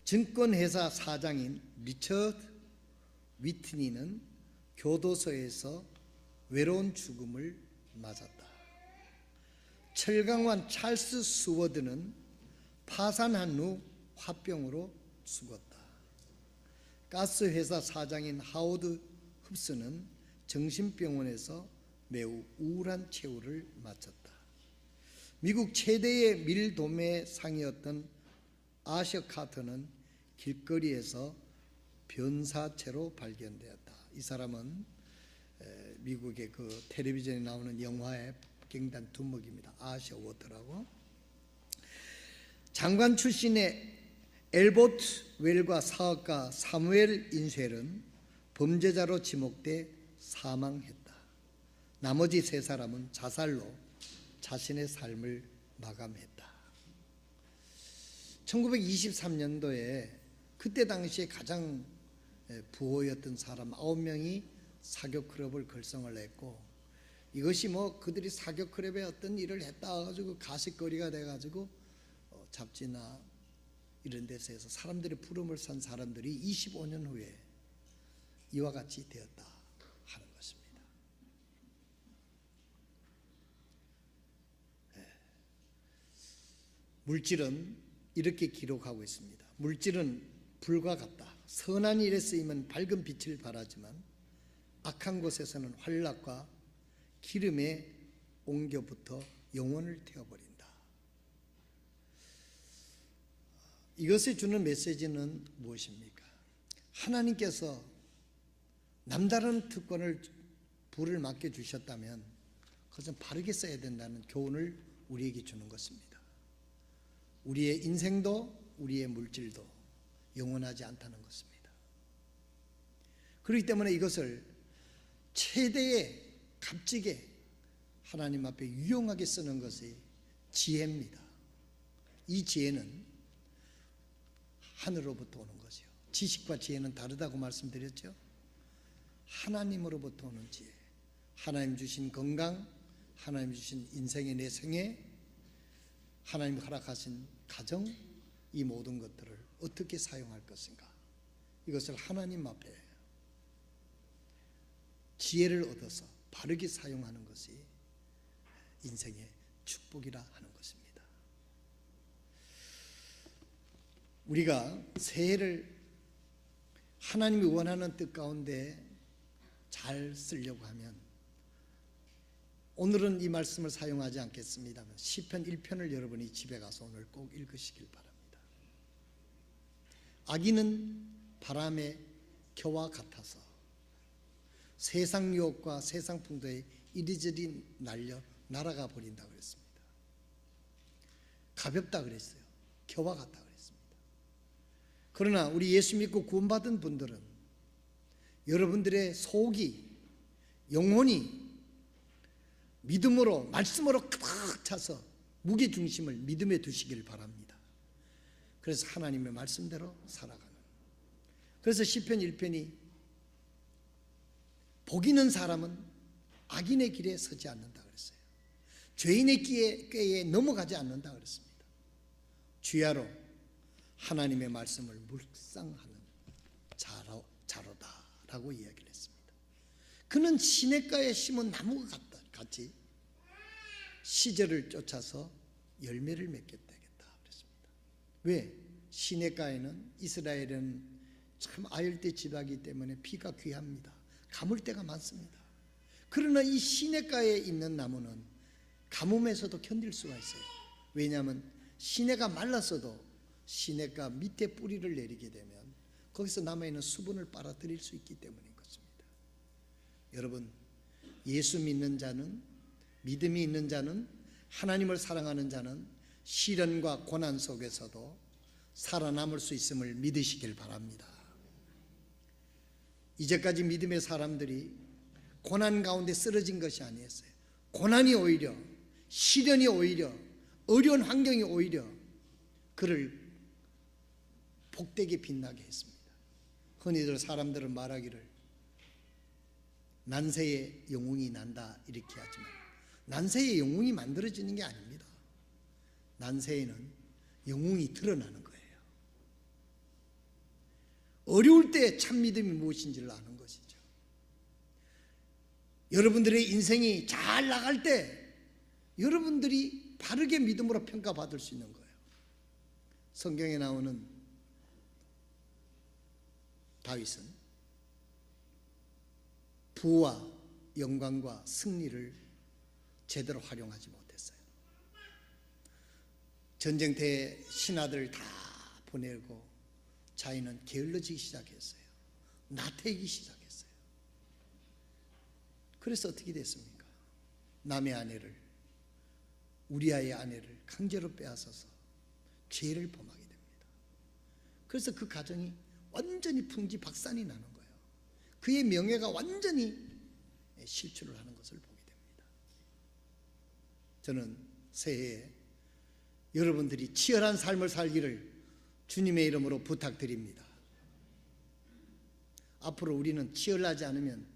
증권회사 사장인 리처드 위트니는 교도소에서 외로운 죽음을 맞았다. 철강원 찰스 스워드는 파산한 후 화병으로 죽었다. 가스회사 사장인 하워드 흡스는 정신병원에서 매우 우울한 최후를 마쳤다. 미국 최대의 밀도매 상이었던 아셔 카터는 길거리에서 변사체로 발견되었다. 이 사람은 미국의 그 텔레비전에 나오는 영화의 갱단 두목입니다. 아셔 워터라고. 장관 출신의 엘버트 웰과 사업가 사무엘 인쉘은 범죄자로 지목돼 사망했다. 나머지 세 사람은 자살로 자신의 삶을 마감했다. 1923년도에 그때 당시에 가장 부호였던 사람 9명이 사교 클럽을 결성을 했고, 이것이 뭐 그들이 사교 클럽에 어떤 일을 했다 가지고 가십거리가 돼 가지고 잡지나 이런 데서 해서 사람들의 부름을 산 사람들이 25년 후에 이와 같이 되었다 하는 것입니다. 물질은 이렇게 기록하고 있습니다. 물질은 불과 같다. 선한 일에 쓰이면 밝은 빛을 발하지만 악한 곳에서는 환락과 기름에 옮겨붙어 영혼을 태워버린다. 이것이 주는 메시지는 무엇입니까? 하나님께서 남다른 특권을 부를 맡겨주셨다면 그것은 바르게 써야 된다는 교훈을 우리에게 주는 것입니다. 우리의 인생도 우리의 물질도 영원하지 않다는 것입니다. 그렇기 때문에 이것을 최대의 값지게 하나님 앞에 유용하게 쓰는 것이 지혜입니다. 이 지혜는 하늘로부터 오는 것이요. 지식과 지혜는 다르다고 말씀드렸죠. 하나님으로부터 오는 지혜, 하나님 주신 건강, 하나님 주신 인생의 내생애, 하나님 허락하신 가정, 이 모든 것들을 어떻게 사용할 것인가, 이것을 하나님 앞에 지혜를 얻어서 바르게 사용하는 것이 인생의 축복이라 하는 것입니다. 우리가 새해를 하나님이 원하는 뜻 가운데 잘 쓰려고 하면, 오늘은 이 말씀을 사용하지 않겠습니다만 시편 1편을 여러분이 집에 가서 오늘 꼭 읽으시길 바랍니다. 악인은 바람의 겨와 같아서 세상 유혹과 세상 풍도에 이리저리 날려 날아가 버린다 그랬습니다. 가볍다 그랬어요. 겨와 같다 그랬습니다. 그러나 우리 예수 믿고 구원받은 분들은 여러분들의 속이, 영혼이 믿음으로, 말씀으로 가득 차서 무게중심을 믿음에 두시길 바랍니다. 그래서 하나님의 말씀대로 살아가는, 그래서 시편 1편이 복 있는 사람은 악인의 길에 서지 않는다 그랬어요. 죄인의 꾀에 넘어가지 않는다 그랬습니다. 주야로 하나님의 말씀을 묵상하는 자로다라고 이야기를 했습니다. 그는 시냇가에 심은 나무가 같이 시절을 쫓아서 열매를 맺게 되겠다 그랬습니다. 왜? 시냇가에는, 이스라엘은 참 아열대 지방이기 때문에 비가 귀합니다. 가물 때가 많습니다. 그러나 이 시냇가에 있는 나무는 가뭄에서도 견딜 수가 있어요. 왜냐하면 시내가 말랐어도 시냇가 밑에 뿌리를 내리게 되면 거기서 남아있는 수분을 빨아들일 수 있기 때문인 것입니다. 여러분, 예수 믿는 자는, 믿음이 있는 자는, 하나님을 사랑하는 자는 시련과 고난 속에서도 살아남을 수 있음을 믿으시길 바랍니다. 이제까지 믿음의 사람들이 고난 가운데 쓰러진 것이 아니었어요. 고난이 오히려, 시련이 오히려, 어려운 환경이 오히려 그를 복되게 빛나게 했습니다. 흔히들 사람들은 말하기를 난세에 영웅이 난다 이렇게 하지만 난세에 영웅이 만들어지는 게 아닙니다. 난세에는 영웅이 드러나는 거예요. 어려울 때 참 믿음이 무엇인지를 아는 것이죠. 여러분들의 인생이 잘 나갈 때 여러분들이 바르게 믿음으로 평가받을 수 있는 거예요. 성경에 나오는 다윗은 부와 영광과 승리를 제대로 활용하지 못했어요. 전쟁터에 신하들 다 보내고 자기는 게을러지기 시작했어요. 나태해지기 시작했어요. 그래서 어떻게 됐습니까? 남의 아내를, 우리아의 아내를 강제로 빼앗아서 죄를 범하게 됩니다. 그래서 그 가정이 완전히 풍지박산이 나는 거예요. 그의 명예가 완전히 실추를 하는 것을 보게 됩니다. 저는 새해에 여러분들이 치열한 삶을 살기를 주님의 이름으로 부탁드립니다. 앞으로 우리는 치열하지 않으면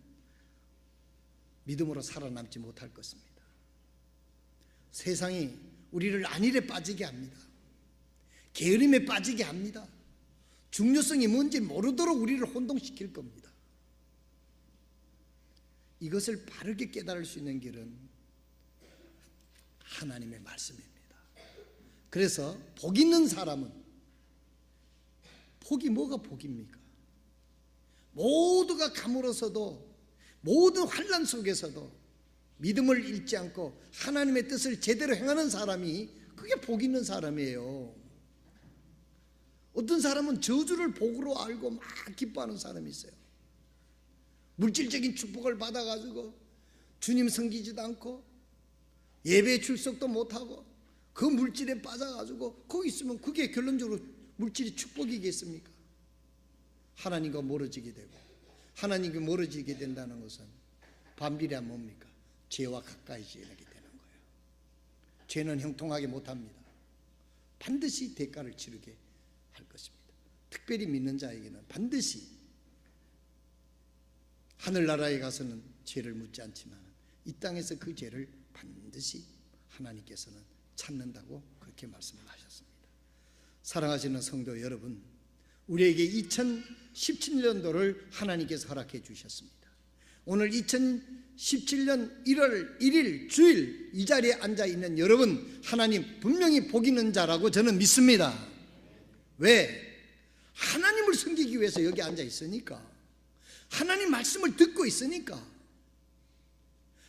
믿음으로 살아남지 못할 것입니다. 세상이 우리를 안일에 빠지게 합니다. 게으름에 빠지게 합니다. 중요성이 뭔지 모르도록 우리를 혼동시킬 겁니다. 이것을 바르게 깨달을 수 있는 길은 하나님의 말씀입니다. 그래서 복 있는 사람은, 복이 뭐가 복입니까? 모두가 가물어서도, 모든 환난 속에서도 믿음을 잃지 않고 하나님의 뜻을 제대로 행하는 사람이, 그게 복 있는 사람이에요. 어떤 사람은 저주를 복으로 알고 막 기뻐하는 사람이 있어요. 물질적인 축복을 받아가지고 주님 섬기지도 않고 예배 출석도 못하고 그 물질에 빠져가지고 거기 있으면 그게 결론적으로 물질이 축복이겠습니까? 하나님과 멀어지게 되고, 하나님과 멀어지게 된다는 것은 반비례하면 뭡니까? 죄와 가까이 지게 되는 거예요. 죄는 형통하게 못합니다. 반드시 대가를 치르게 할 것입니다. 특별히 믿는 자에게는 반드시, 하늘나라에 가서는 죄를 묻지 않지만 이 땅에서 그 죄를 반드시 하나님께서는 찾는다고 그렇게 말씀을 하셨습니다. 사랑하시는 성도 여러분, 우리에게 2017년도를 하나님께서 허락해 주셨습니다. 오늘 2017년 1월 1일 주일 이 자리에 앉아 있는 여러분, 하나님 분명히 복 있는 자라고 저는 믿습니다. 왜? 하나님을 섬기기 위해서 여기 앉아 있으니까, 하나님 말씀을 듣고 있으니까,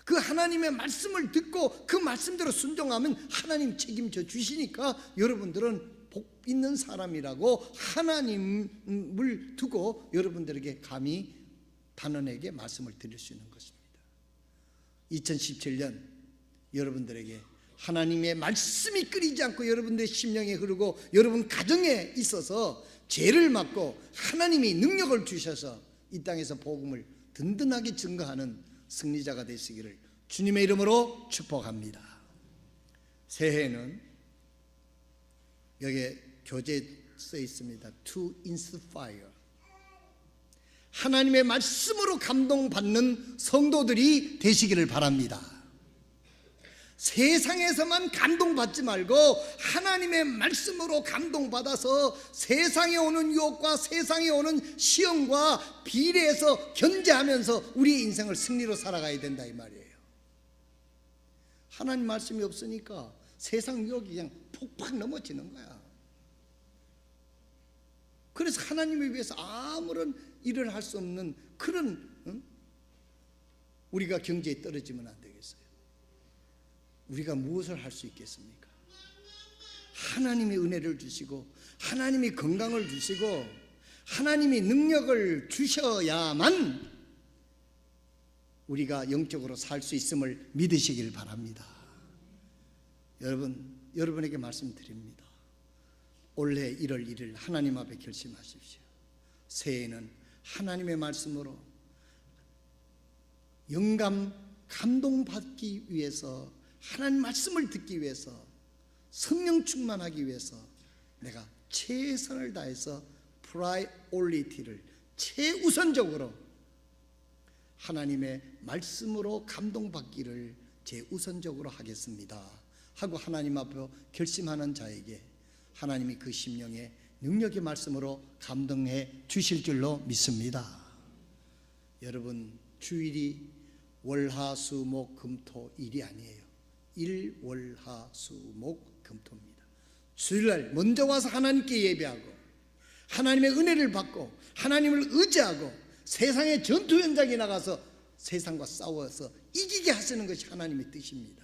그 하나님의 말씀을 듣고 그 말씀대로 순종하면 하나님 책임져 주시니까 여러분들은 복 있는 사람이라고 하나님을 두고 여러분들에게 감히 단언에게 말씀을 드릴 수 있는 것입니다. 2017년 여러분들에게 하나님의 말씀이 끊이지 않고 여러분들의 심령에 흐르고 여러분 가정에 있어서 죄를 막고 하나님이 능력을 주셔서 이 땅에서 복음을 든든하게 증거하는 승리자가 되시기를 주님의 이름으로 축복합니다. 새해에는 여기에 교재에 써 있습니다. To inspire, 하나님의 말씀으로 감동받는 성도들이 되시기를 바랍니다. 세상에서만 감동받지 말고 하나님의 말씀으로 감동받아서 세상에 오는 유혹과 세상에 오는 시험과 비례해서 견제하면서 우리의 인생을 승리로 살아가야 된다 이 말이에요. 하나님 말씀이 없으니까 세상 유혹이 그냥 폭팍 넘어지는 거야. 그래서 하나님을 위해서 아무런 일을 할 수 없는 그런, 우리가 경제에 떨어지면 안 되겠어요. 우리가 무엇을 할 수 있겠습니까? 하나님이 은혜를 주시고 하나님이 건강을 주시고 하나님이 능력을 주셔야만 우리가 영적으로 살 수 있음을 믿으시길 바랍니다. 여러분에게 말씀드립니다. 올해 1월 1일 하나님 앞에 결심하십시오. 새해에는 하나님의 말씀으로 영감, 감동받기 위해서, 하나님 말씀을 듣기 위해서, 성령 충만하기 위해서 내가 최선을 다해서 프라이오리티를 최우선적으로 하나님의 말씀으로 감동받기를 제우선적으로 하겠습니다 하고 하나님 앞에 결심하는 자에게 하나님이 그 심령에 능력의 말씀으로 감동해 주실 줄로 믿습니다. 여러분, 주일이 월화수목금토일이 아니에요. 일월화수목금토입니다. 주일날 먼저 와서 하나님께 예배하고 하나님의 은혜를 받고 하나님을 의지하고 세상의 전투 현장에 나가서 세상과 싸워서 이기게 하시는 것이 하나님의 뜻입니다.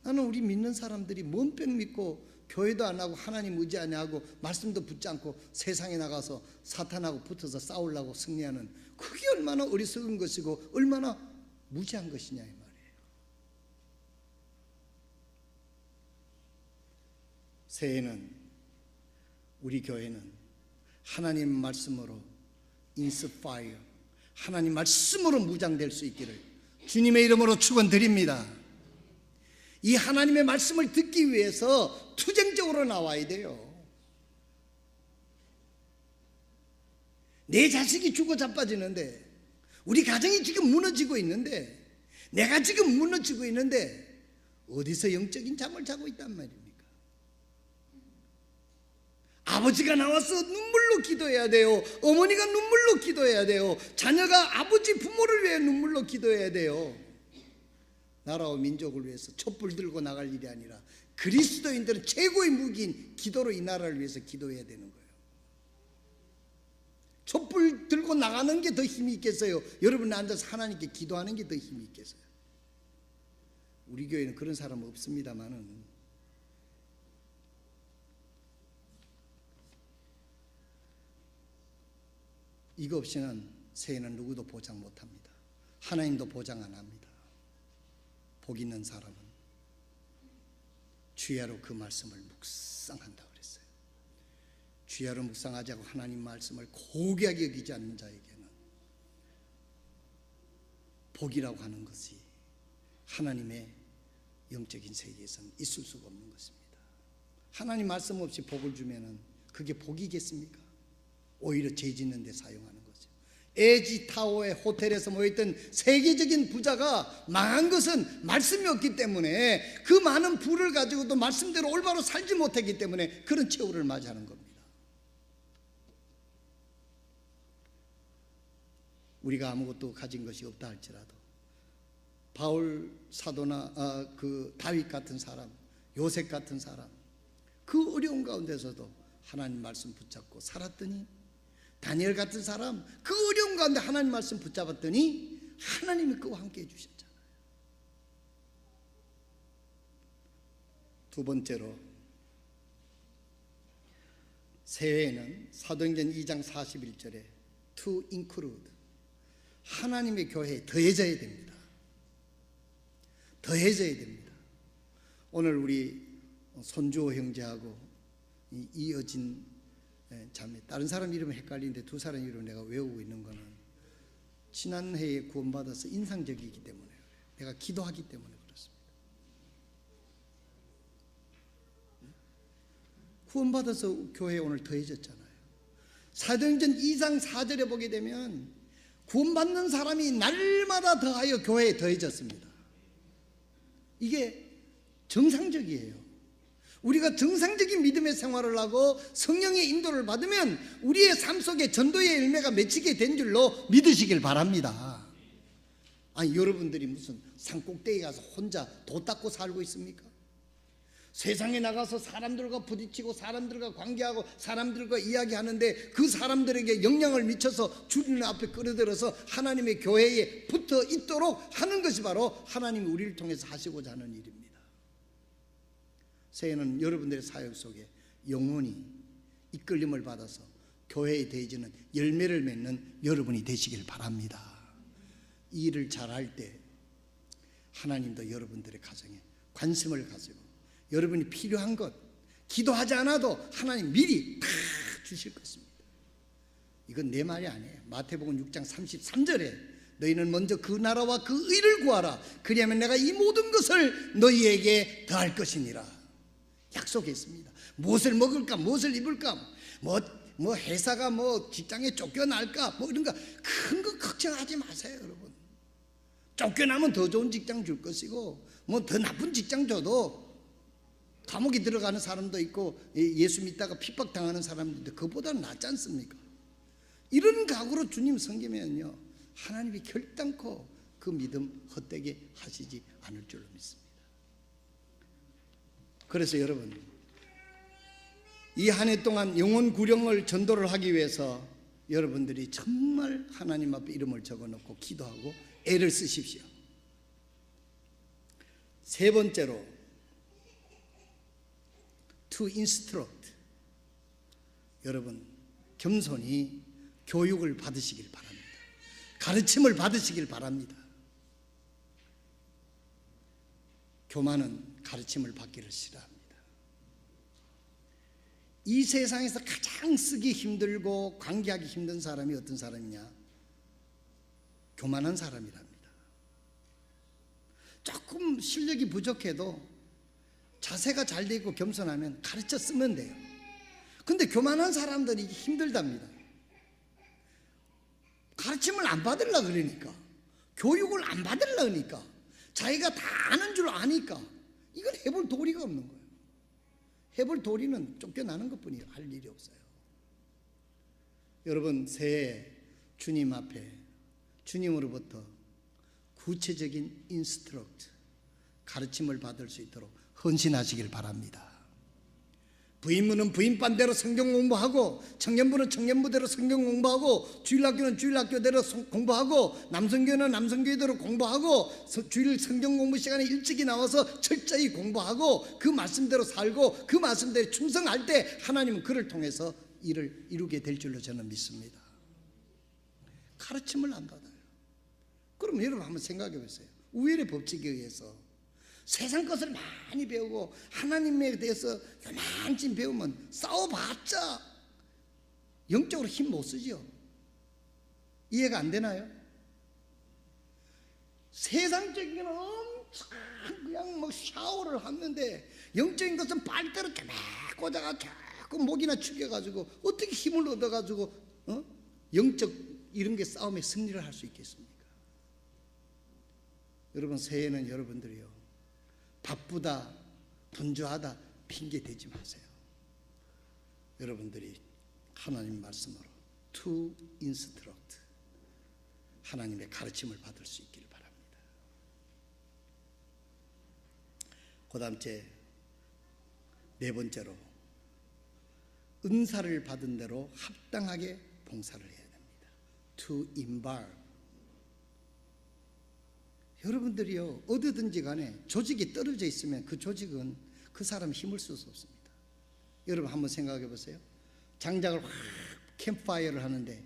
나는 우리 믿는 사람들이 뭔병 믿고 교회도 안 하고 하나님 의지 안 하고 말씀도 붙지 않고 세상에 나가서 사탄하고 붙어서 싸우려고 승리하는, 그게 얼마나 어리석은 것이고 얼마나 무지한 것이냐 이 말이에요. 새해는 우리 교회는 하나님 말씀으로 인스파이어, 하나님 말씀으로 무장될 수 있기를 주님의 이름으로 축원드립니다. 이 하나님의 말씀을 듣기 위해서 투쟁적으로 나와야 돼요. 내 자식이 죽어 자빠지는데, 우리 가정이 지금 무너지고 있는데, 내가 지금 무너지고 있는데 어디서 영적인 잠을 자고 있단 말입니까? 아버지가 나와서 눈물로 기도해야 돼요. 어머니가 눈물로 기도해야 돼요. 자녀가 아버지 부모를 위해 눈물로 기도해야 돼요. 나라와 민족을 위해서 촛불 들고 나갈 일이 아니라 그리스도인들은 최고의 무기인 기도로 이 나라를 위해서 기도해야 되는 거예요. 촛불 들고 나가는 게 더 힘이 있겠어요? 여러분 앉아서 하나님께 기도하는 게 더 힘이 있겠어요? 우리 교회는 그런 사람 없습니다만은 이거 없이는 새해는 누구도 보장 못합니다. 하나님도 보장 안 합니다. 복 있는 사람은 주야로 그 말씀을 묵상한다고 그랬어요. 주야로 묵상하지 않고 하나님 말씀을 고귀하게 여기지 않는 자에게는 복이라고 하는 것이 하나님의 영적인 세계에서는 있을 수가 없는 것입니다. 하나님 말씀 없이 복을 주면은 그게 복이겠습니까? 오히려 죄 짓는 데 사용하는 거죠. 에지타오의 호텔에서 모였던 세계적인 부자가 망한 것은 말씀이 없기 때문에, 그 많은 부를 가지고도 말씀대로 올바로 살지 못했기 때문에 그런 최후를 맞이하는 겁니다. 우리가 아무것도 가진 것이 없다 할지라도 바울 사도나 그 다윗 같은 사람, 요셉 같은 사람, 그 어려운 가운데서도 하나님 말씀 붙잡고 살았더니, 다니엘 같은 사람 그 어려운 가운데 하나님 말씀 붙잡았더니 하나님이 그와 함께 해주셨잖아요. 두 번째로, 새해에는 사도행전 2장 41절에 to include, 하나님의 교회에 더해져야 됩니다. 더해져야 됩니다. 오늘 우리 손주호 형제하고 이어진 자매, 다른 사람 이름은 헷갈리는데 두 사람 이름 내가 외우고 있는 거는 지난 해에 구원받아서 인상적이기 때문에, 내가 기도하기 때문에 그렇습니다. 구원받아서 교회에 오늘 더해졌잖아요. 사도행전 2장 4절에 보게 되면 구원받는 사람이 날마다 더하여 교회에 더해졌습니다. 이게 정상적이에요. 우리가 정상적인 믿음의 생활을 하고 성령의 인도를 받으면 우리의 삶 속에 전도의 열매가 맺히게 된 줄로 믿으시길 바랍니다. 아니, 여러분들이 무슨 산꼭대기에 가서 혼자 도 닦고 살고 있습니까? 세상에 나가서 사람들과 부딪히고 사람들과 관계하고 사람들과 이야기하는데, 그 사람들에게 영향을 미쳐서 주님 앞에 끌어들여서 하나님의 교회에 붙어 있도록 하는 것이 바로 하나님이 우리를 통해서 하시고자 하는 일입니다. 새해는 여러분들의 사역 속에 영원히 이끌림을 받아서 교회에 대해지는 열매를 맺는 여러분이 되시길 바랍니다. 이 일을 잘할 때 하나님도 여러분들의 가정에 관심을 가지고 여러분이 필요한 것, 기도하지 않아도 하나님 미리 다 주실 것입니다. 이건 내 말이 아니에요. 마태복음 6장 33절에 너희는 먼저 그 나라와 그 의를 구하라. 그리하면 내가 이 모든 것을 너희에게 더할 것이니라. 약속했습니다. 무엇을 먹을까, 무엇을 입을까, 뭐 회사가 뭐 직장에 쫓겨날까, 뭐 이런 거 큰 거 걱정하지 마세요, 여러분. 쫓겨나면 더 좋은 직장 줄 것이고, 뭐 더 나쁜 직장 줘도 감옥에 들어가는 사람도 있고 예수 믿다가 핍박당하는 사람도 있는데 그보다는 낫지 않습니까? 이런 각오로 주님 섬기면요 하나님이 결단코 그 믿음 헛되게 하시지 않을 줄로 믿습니다. 그래서 여러분, 이 한 해 동안 영혼 구령을 전도를 하기 위해서 여러분들이 정말 하나님 앞에 이름을 적어놓고 기도하고 애를 쓰십시오. 세 번째로, to instruct. 여러분, 겸손히 교육을 받으시길 바랍니다. 가르침을 받으시길 바랍니다. 교만은 가르침을 받기를 싫어합니다. 이 세상에서 가장 쓰기 힘들고 관계하기 힘든 사람이 어떤 사람이냐? 교만한 사람이랍니다. 조금 실력이 부족해도 자세가 잘 돼 있고 겸손하면 가르쳐 쓰면 돼요. 근데 교만한 사람들이 힘들답니다. 가르침을 안 받으려고 그러니까, 교육을 안 받으려고 하니까, 자기가 다 아는 줄 아니까 이건 해볼 도리가 없는 거예요. 해볼 도리는 쫓겨나는 것뿐이에요. 할 일이 없어요. 여러분, 새해 주님 앞에 주님으로부터 구체적인 인스트럭트, 가르침을 받을 수 있도록 헌신하시길 바랍니다. 부인부는 부인반대로 성경 공부하고, 청년부는 청년부대로 성경 공부하고, 주일학교는 주일학교대로 공부하고, 남성교회는 남성교회대로 공부하고, 주일 성경 공부 시간에 일찍이 나와서 철저히 공부하고, 그 말씀대로 살고 그 말씀대로 충성할 때 하나님은 그를 통해서 일을 이루게 될 줄로 저는 믿습니다. 가르침을 안 받아요. 그럼 여러분 한번 생각해 보세요. 우열의 법칙에 의해서 세상 것을 많이 배우고 하나님에 대해서 요만큼 배우면 싸워봤자 영적으로 힘 못 쓰지요. 이해가 안 되나요? 세상적인 건 엄청 그냥 뭐 샤워를 하는데 영적인 것은 빨대로 쫙 꽂아가 자꾸 목이나 축여가지고 어떻게 힘을 얻어가지고 영적 이런 게 싸움에 승리를 할 수 있겠습니까? 여러분, 새해에는 여러분들이요 바쁘다, 분주하다 핑계 대지 마세요. 여러분들이 하나님 말씀으로 to instruct, 하나님의 가르침을 받을 수 있기를 바랍니다. 그 다음 네 번째로, 은사를 받은 대로 합당하게 봉사를 해야 됩니다. to involve. 여러분들이요 어디든지 간에 조직이 떨어져 있으면 그 조직은 그 사람 힘을 쓸 수 없습니다. 여러분 한번 생각해 보세요. 장작을 확 캠프파이어를 하는데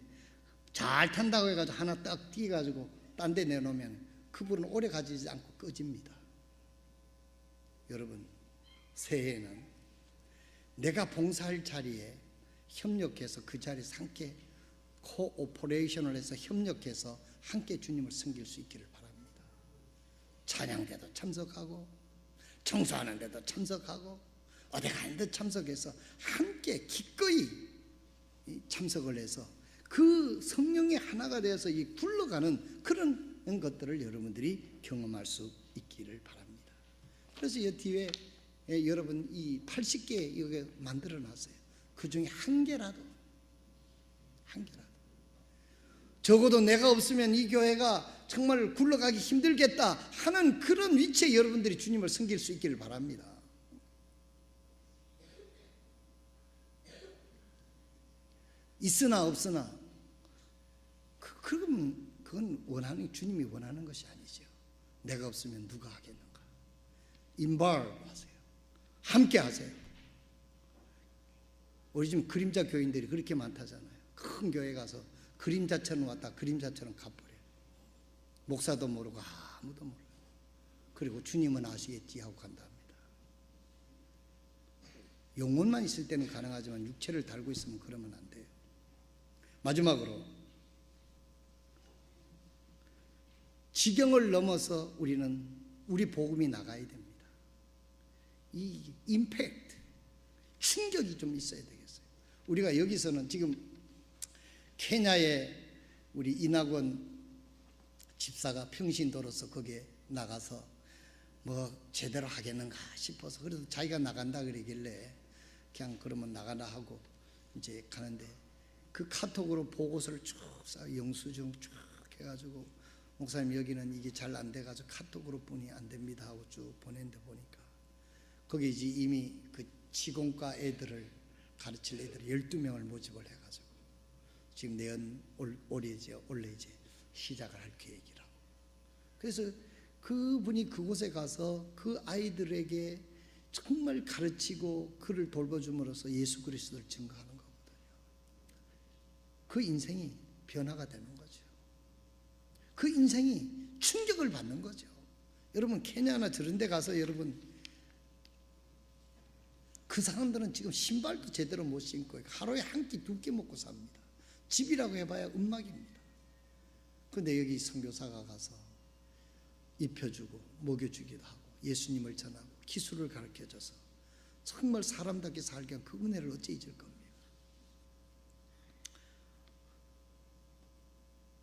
잘 탄다고 해가지고 하나 딱 띄가지고 딴 데 내놓으면 그불은 오래 가지지 않고 꺼집니다. 여러분, 새해에는 내가 봉사할 자리에 협력해서 그 자리에서 함께 코오퍼레이션을 해서 협력해서 함께 주님을 섬길 수 있기를 바랍니다. 찬양대도 참석하고, 청소하는 데도 참석하고, 어디 가는 데 참석해서 함께 기꺼이 참석을 해서 그 성령의 하나가 되어서 이 굴러가는 그런 것들을 여러분들이 경험할 수 있기를 바랍니다. 그래서 이 뒤에 여러분 이 80개 이거 만들어 놨어요. 그 중에 한 개라도 적어도 내가 없으면 이 교회가 정말 굴러가기 힘들겠다 하는 그런 위치에 여러분들이 주님을 섬길 수 있기를 바랍니다. 있으나 없으나 그건 주님이 원하는 것이 아니죠. 내가 없으면 누가 하겠는가. 인발브 하세요. 함께 하세요. 우리 지금 그림자 교인들이 그렇게 많다잖아요. 큰 교회 가서 그림자처럼 왔다 그림자처럼 가버려요. 목사도 모르고 아무도 몰라요. 그리고 주님은 아시겠지 하고 간답니다. 영혼만 있을 때는 가능하지만 육체를 달고 있으면 그러면 안 돼요. 마지막으로, 지경을 넘어서 우리 복음이 나가야 됩니다. 이 임팩트, 충격이 좀 있어야 되겠어요. 우리가 여기서는 지금 케냐에 우리 이낙원 집사가 평신도로서 거기에 나가서 뭐 제대로 하겠는가 싶어서 그래도 자기가 나간다 그러길래 그냥 그러면 나가나 하고 이제 가는데 그 카톡으로 보고서를 쭉 영수증 쭉 해가지고 목사님 여기는 이게 잘 안 돼가지고 카톡으로 뿐이 안 됩니다 하고 쭉 보냈는데 보니까 거기 이제 이미 그 치공과 애들을 가르칠 애들 12명을 모집을 해가지고 지금 올해 이제 시작을 할 계획이라고. 그래서 그분이 그곳에 가서 그 아이들에게 정말 가르치고 그를 돌봐줌으로써 예수 그리스도를 증거하는 거거든요. 그 인생이 변화가 되는 거죠. 그 인생이 충격을 받는 거죠. 여러분 케냐나 저런 데 가서 여러분 그 사람들은 지금 신발도 제대로 못 신고 하루에 한 끼 두 끼 먹고 삽니다. 집이라고 해봐야 음막입니다. 그런데 여기 선교사가 가서 입혀주고 먹여주기도 하고 예수님을 전하고 기술을 가르쳐줘서 정말 사람답게 살게 한 그 은혜를 어찌 잊을 겁니까?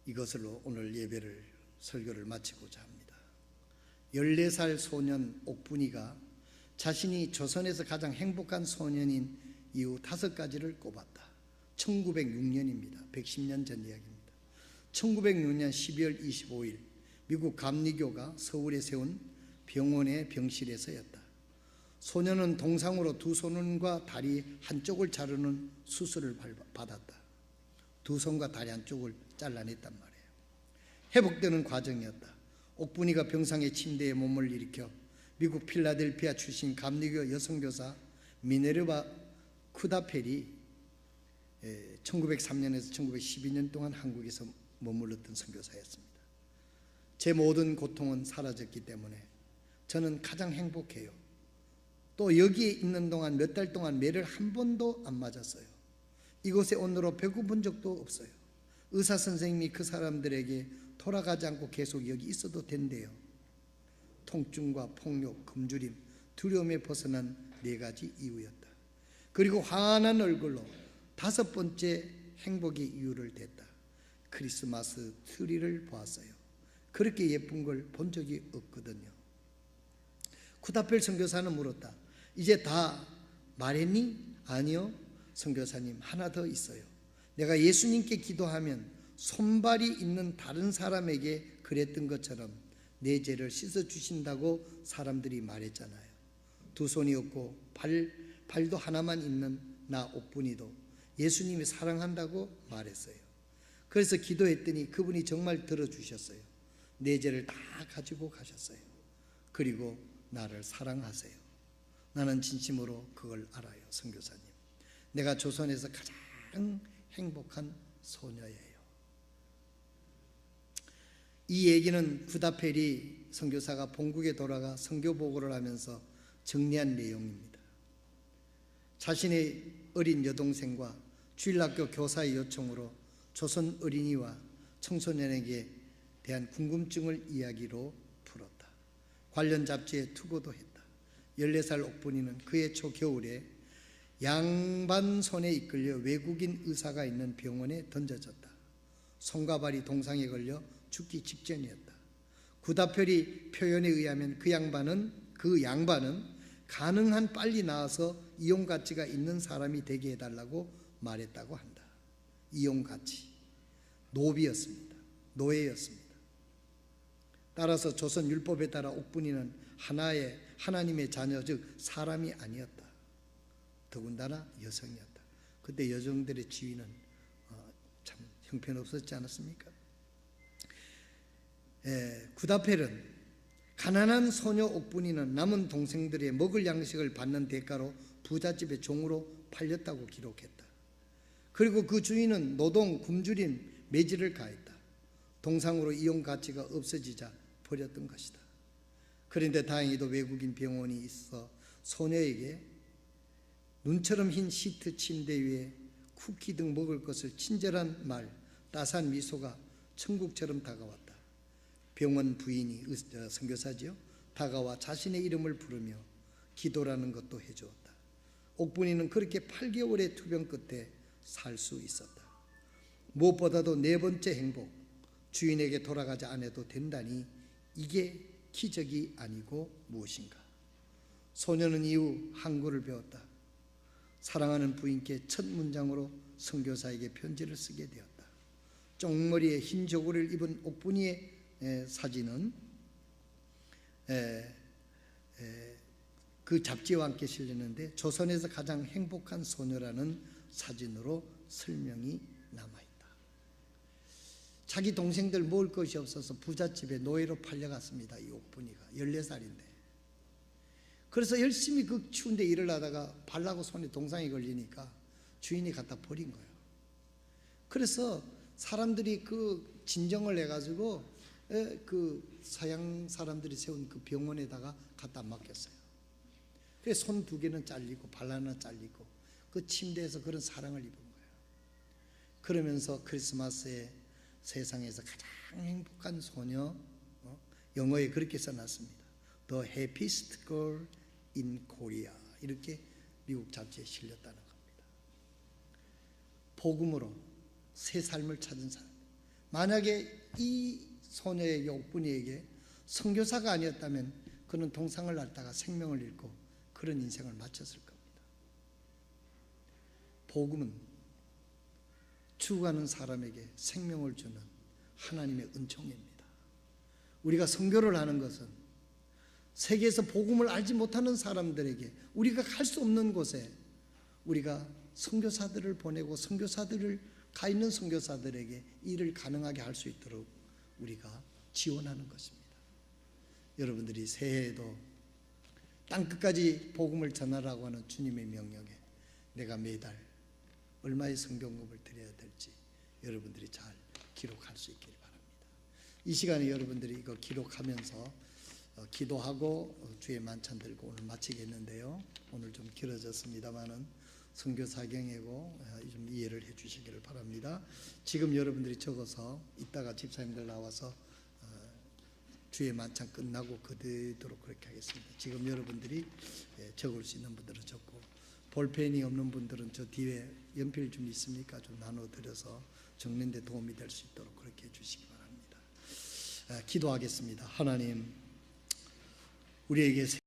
이것으로 오늘 예배를 설교를 마치고자 합니다. 14살 소년 옥분이가 자신이 조선에서 가장 행복한 소년인 이유 5가지를 꼽았다. 1906년입니다. 110년 전 이야기입니다. 1906년 12월 25일 미국 감리교가 서울에 세운 병원의 병실에서였다. 소년은 동상으로 두 손과 다리 한쪽을 자르는 수술을 받았다. 두 손과 다리 한쪽을 잘라냈단 말이에요. 회복되는 과정이었다. 옥분이가 병상의 침대에 몸을 일으켜 미국 필라델피아 출신 감리교 여성교사 미네르바 쿠다펠이 1903년에서 1912년 동안 한국에서 머물렀던 선교사였습니다. 제 모든 고통은 사라졌기 때문에 저는 가장 행복해요. 또 여기에 있는 동안 몇 달 동안 매를 한 번도 안 맞았어요. 이곳에 오늘로 배고픈 적도 없어요. 의사 선생님이 그 사람들에게 돌아가지 않고 계속 여기 있어도 된대요. 통증과 폭력, 굶주림, 두려움에 벗어난 4가지 이유였다. 그리고 환한 얼굴로 5번째 행복의 이유를 댔다. 크리스마스 트리를 보았어요. 그렇게 예쁜 걸 본 적이 없거든요. 쿠다펠 선교사는 물었다. 이제 다 말했니? 아니요. 선교사님 하나 더 있어요. 내가 예수님께 기도하면 손발이 있는 다른 사람에게 그랬던 것처럼 내 죄를 씻어주신다고 사람들이 말했잖아요. 두 손이 없고 발도 하나만 있는 나 옥분이도 예수님이 사랑한다고 말했어요. 그래서 기도했더니 그분이 정말 들어주셨어요. 내 죄를 다 가지고 가셨어요. 그리고 나를 사랑하세요. 나는 진심으로 그걸 알아요. 선교사님, 내가 조선에서 가장 행복한 소녀예요. 이 얘기는 쿠다펠이 선교사가 본국에 돌아가 선교 보고를 하면서 정리한 내용입니다. 자신의 어린 여동생과 주일학교 교사의 요청으로 조선 어린이와 청소년에게 대한 궁금증을 이야기로 풀었다. 관련 잡지에 투고도 했다. 14살 옥분이는 그해 초 겨울에 양반손에 이끌려 외국인 의사가 있는 병원에 던져졌다. 손과 발이 동상에 걸려 죽기 직전이었다. 구다펠이 표현에 의하면 그 양반은 가능한 빨리 나아서 이용 가치가 있는 사람이 되게 해달라고 말했다고 한다. 이용 가치, 노예였습니다. 따라서 조선 율법에 따라 옥분이는 하나님의 자녀, 즉 사람이 아니었다. 더군다나 여성이었다. 그때 여성들의 지위는 참 형편없었지 않았습니까? 구다펠은 가난한 소녀 옥분이는 남은 동생들의 먹을 양식을 받는 대가로 부잣집의 종으로 팔렸다고 기록했다. 그리고 그 주인은 노동, 굶주림, 매질을 가했다. 동상으로 이용 가치가 없어지자 버렸던 것이다. 그런데 다행히도 외국인 병원이 있어 소녀에게 눈처럼 흰 시트 침대 위에 쿠키 등 먹을 것을 친절한 말, 따스한 미소가 천국처럼 다가왔다. 병원 부인이 선교사지요. 다가와 자신의 이름을 부르며 기도라는 것도 해주었다. 옥분이는 그렇게 8개월의 투병 끝에 살 수 있었다. 무엇보다도 4번째 행복, 주인에게 돌아가지 않아도 된다니 이게 기적이 아니고 무엇인가? 소녀는 이후 한글을 배웠다. 사랑하는 부인께 첫 문장으로 선교사에게 편지를 쓰게 되었다. 쪽머리에 흰 저고리를 입은 옥분이의 사진은 그 잡지와 함께 실렸는데 조선에서 가장 행복한 소녀라는 사진으로 설명이 남아있다. 자기 동생들 먹을 것이 없어서 부잣집에 노예로 팔려갔습니다. 이 옥분이가 14살인데. 그래서 열심히 그 추운데 일을 하다가 발라고 손에 동상이 걸리니까 주인이 갖다 버린 거예요. 그래서 사람들이 그 진정을 해가지고 그 서양 사람들이 세운 그 병원에다가 갖다 맡겼어요. 그래서 손 2개는 잘리고 발 하나 잘리고 그 침대에서 그런 사랑을 입은 거예요. 그러면서 크리스마스에 세상에서 가장 행복한 소녀, 영어에 그렇게 써놨습니다. The happiest girl in Korea. 이렇게 미국 잡지에 실렸다는 겁니다. 복음으로 새 삶을 찾은 사람. 만약에 이 소녀의 옥분이에게 선교사가 아니었다면 그는 동상을 앓다가 생명을 잃고 그런 인생을 마쳤을 겁니다. 복음은 죽어가는 사람에게 생명을 주는 하나님의 은총입니다. 우리가 선교를 하는 것은 세계에서 복음을 알지 못하는 사람들에게, 우리가 갈 수 없는 곳에 우리가 선교사들을 보내고 선교사들을 가 있는 선교사들에게 일을 가능하게 할 수 있도록 우리가 지원하는 것입니다. 여러분들이 새해에도 땅끝까지 복음을 전하라고 하는 주님의 명령에 내가 매달 얼마의 성경금을 드려야 될지 여러분들이 잘 기록할 수 있기를 바랍니다. 이 시간에 여러분들이 이거 기록하면서 기도하고 주의 만찬 들고 오늘 마치겠는데요. 오늘 좀 길어졌습니다만은 선교사경이고 좀 이해를 해 주시기를 바랍니다. 지금 여러분들이 적어서 이따가 집사님들 나와서 주의 만찬 끝나고 그대도록 그렇게 하겠습니다. 지금 여러분들이 적을 수 있는 분들은 적고, 볼펜이 없는 분들은 저 뒤에 연필 좀 있습니까? 좀 나눠드려서 적는 데 도움이 될 수 있도록 그렇게 해주시기 바랍니다. 기도하겠습니다. 하나님, 우리에게